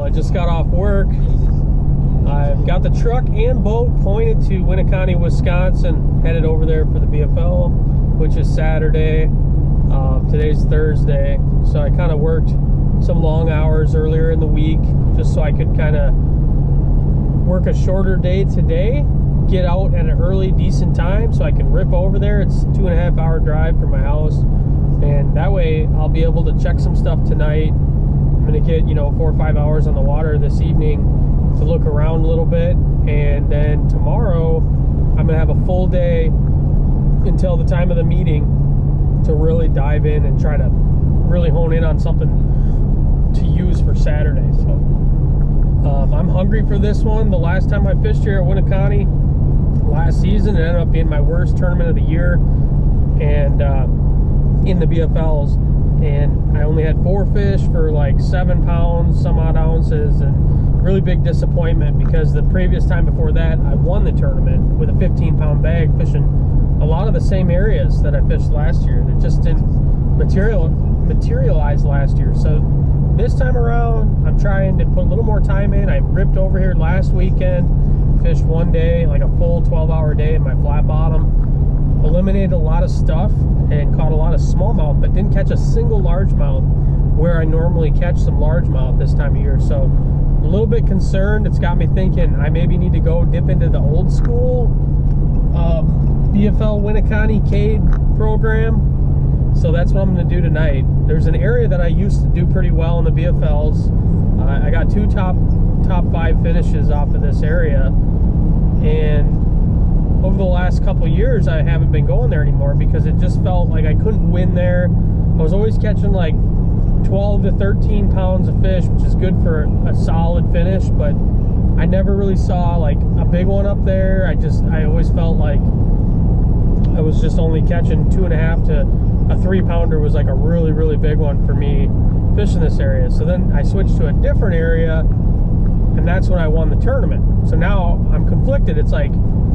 I just got off work. I've got the truck and boat pointed to Winneconne, Wisconsin, headed over there for the BFL, which is Saturday. Today's Thursday, so I kind of worked some long hours earlier in the week just so I could kind of work a shorter day today, get out at an early, decent time so I can rip over there. It's a 2.5 hour drive from my house, and that way I'll be able to check some stuff tonight. I'm going to get, 4 or 5 hours on the water this evening to look around a little bit, and then tomorrow I'm going to have a full day until the time of the meeting to really dive in and try to really hone in on something to use for Saturday. So I'm hungry for this one. The last time I fished here at Winneconne last season, it ended up being my worst tournament of the year, and in the BFLs, and I only had 4 fish for like 7 pounds, some odd ounces, and really big disappointment because the previous time before that I won the tournament with a 15-pound bag fishing a lot of the same areas that I fished last year, and it just didn't materialize last year. So this time around I'm trying to put a little more time in. I ripped over here last weekend, fished one day, like a full 12-hour day in my flat bottom, eliminated a lot of stuff and caught a lot of smallmouth, but didn't catch a single largemouth where I normally catch some largemouth this time of year. So a little bit concerned. It's got me thinking I maybe need to go dip into the old school BFL Winneconne Cade program. So that's what I'm going to do tonight. There's an area that I used to do pretty well in the BFLs. I got 2 top 5 finishes off of this area, and over the last couple years I haven't been going there anymore because it just felt like I couldn't win there. I was always catching like 12 to 13 pounds of fish, which is good for a solid finish, but I never really saw like a big one up there. I always felt like I was just only catching 2.5 to a 3-pounder was like a really, really big one for me fishing this area. So then I switched to a different area, and that's when I won the tournament. So now I'm conflicted. It's like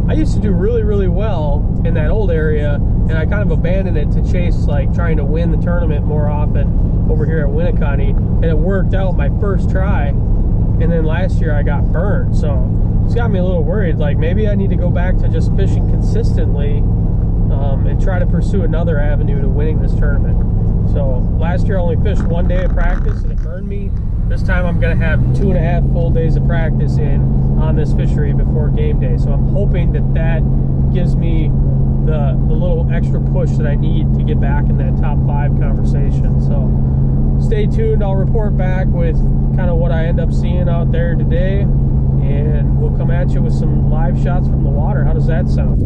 I used to do really, really well in that old area, and I kind of abandoned it to chase like trying to win the tournament more often over here at Winneconne, and it worked out my first try. And then last year I got burned, so it's got me a little worried. Like maybe I need to go back to just fishing consistently and try to pursue another avenue to winning this tournament. So last year I only fished 1 day of practice and it burned me. This time I'm going to have 2.5 full days of practice on this fishery before game day. So I'm hoping that gives me the little extra push that I need to get back in that top 5 conversation. So stay tuned. I'll report back with kind of what I end up seeing out there today, and we'll come at you with some live shots from the water. How does that sound?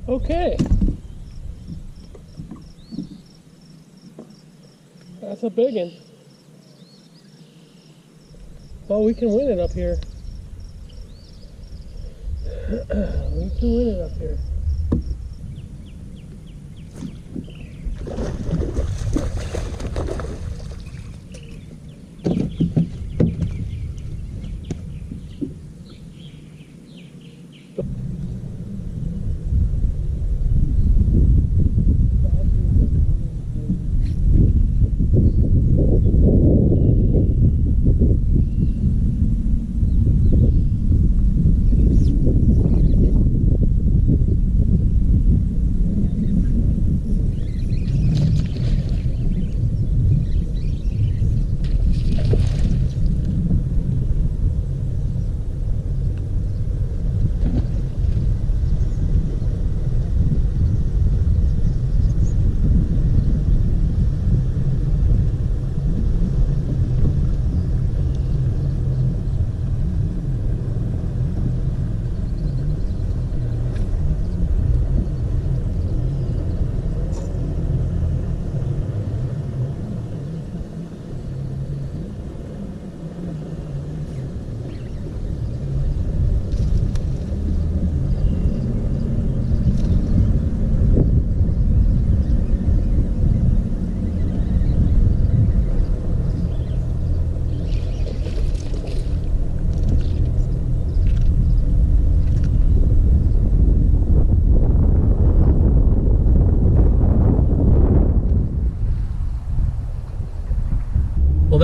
Okay, that's a big one. Well, we can win it up here. We can win it up here.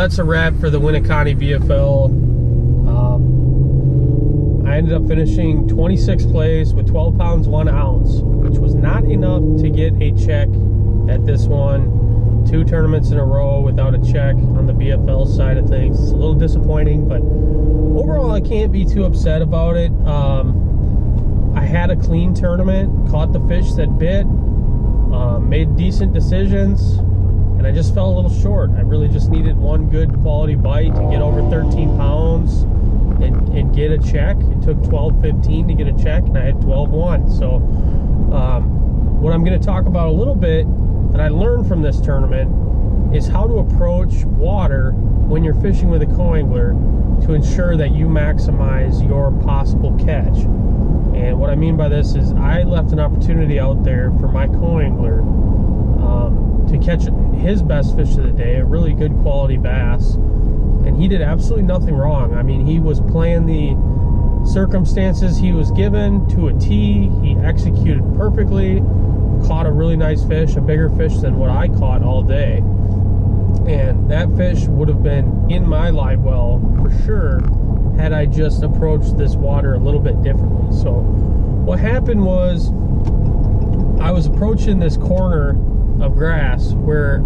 that's a wrap for the Winneconne BFL. I ended up finishing 26th place with 12 pounds 1 ounce, which was not enough to get a check at this one. 2 tournaments in a row without a check on the BFL side of things. It's a little disappointing, but overall I can't be too upset about it. I had a clean tournament, caught the fish that bit, made decent decisions, and I just fell a little short. I really just needed one good quality bite to get over 13 pounds and get a check. It took 12.15 to get a check, and I had 12.1. So what I'm going to talk about a little bit that I learned from this tournament is how to approach water when you're fishing with a co-angler to ensure that you maximize your possible catch. And what I mean by this is I left an opportunity out there for my co-angler to catch his best fish of the day, a really good quality bass, and he did absolutely nothing wrong. I mean, he was playing the circumstances he was given to a T. He executed perfectly, caught a really nice fish, a bigger fish than what I caught all day, and that fish would have been in my live well for sure had I just approached this water a little bit differently. So what happened was I was approaching this corner of grass where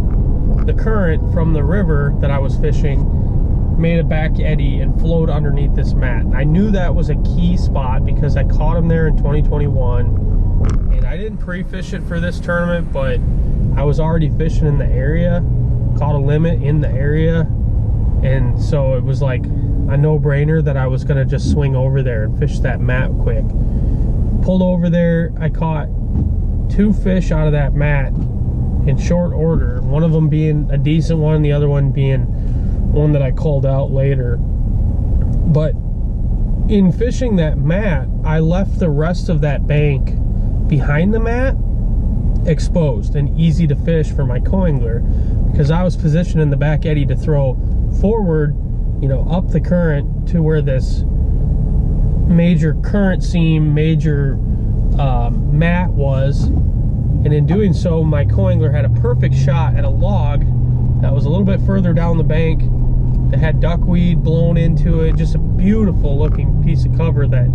the current from the river that I was fishing made a back eddy and flowed underneath this mat. I knew that was a key spot because I caught him there in 2021, and I didn't pre-fish it for this tournament, but I was already fishing in the area, caught a limit in the area, and so it was like a no-brainer that I was gonna just swing over there and fish that mat quick. Pulled over there, I caught 2 fish out of that mat in short order, one of them being a decent one, the other one being one that I called out later. But in fishing that mat, I left the rest of that bank behind the mat exposed and easy to fish for my co-angler because I was positioned in the back eddy to throw forward, you know, up the current to where this major current seam, major mat was. And in doing so, my co-angler had a perfect shot at a log that was a little bit further down the bank that had duckweed blown into it. Just a beautiful looking piece of cover that,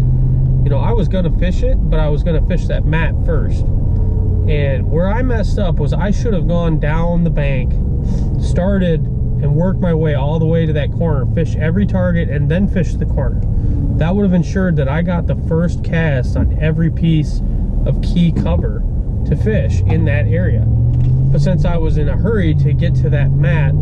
you know, I was gonna fish it, but I was gonna fish that mat first. And where I messed up was I should have gone down the bank, started and worked my way all the way to that corner, fish every target, and then fish the corner. That would have ensured that I got the first cast on every piece of key cover to fish in that area. But since I was in a hurry to get to that mat,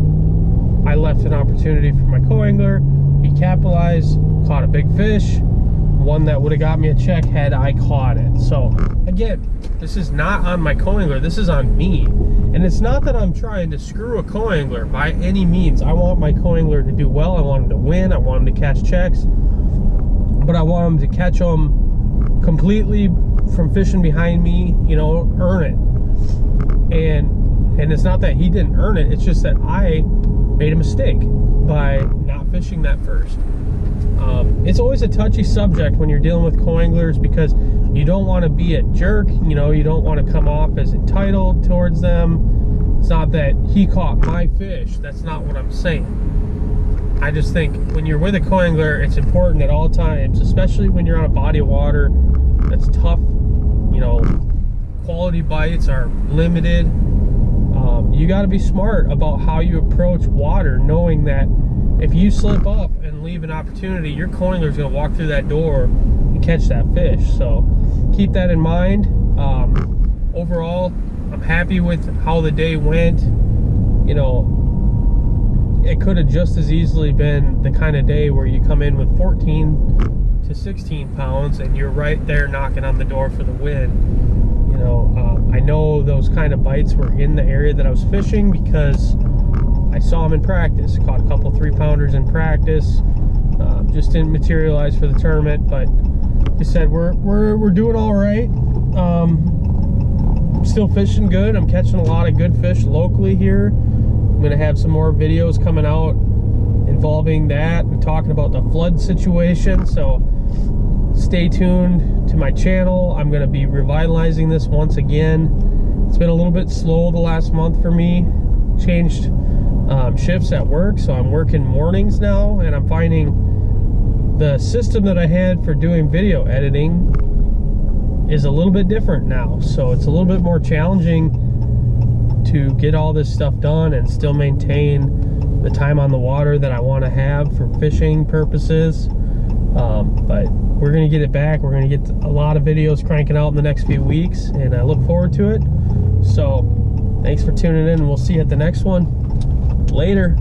I left an opportunity for my co-angler. He capitalized, caught a big fish, one that would have got me a check had I caught it. So again, this is not on my co-angler, this is on me. And it's not that I'm trying to screw a co-angler by any means. I want my co-angler to do well, I want him to win, I want him to catch checks, but I want him to catch them completely from fishing behind me, you know, earn it. And it's not that he didn't earn it, it's just that I made a mistake by not fishing that first. It's always a touchy subject when you're dealing with co-anglers because you don't want to be a jerk, you know, you don't want to come off as entitled towards them. It's not that he caught my fish, that's not what I'm saying. I just think when you're with a co-angler, it's important at all times, especially when you're on a body of water that's tough, you know, quality bites are limited. You got to be smart about how you approach water, knowing that if you slip up and leave an opportunity, your co-angler is going to walk through that door and catch that fish. So keep that in mind. Overall, I'm happy with how the day went. You know, it could have just as easily been the kind of day where you come in with 14 to 16 pounds and you're right there knocking on the door for the win. You know, I know those kind of bites were in the area that I was fishing because I saw them in practice. Caught a couple 3-pounders in practice. Just didn't materialize for the tournament, but he said we're doing all right. Still fishing good. I'm catching a lot of good fish locally here. I'm gonna have some more videos coming out involving that and talking about the flood situation. So stay tuned to my channel. I'm gonna be revitalizing this once again. It's been a little bit slow the last month for me. Changed shifts at work, so I'm working mornings now, and I'm finding the system that I had for doing video editing is a little bit different now. So it's a little bit more challenging to get all this stuff done and still maintain the time on the water that I want to have for fishing purposes. But we're going to get it back. We're going to get a lot of videos cranking out in the next few weeks, and I look forward to it. So thanks for tuning in, and we'll see you at the next one. Later.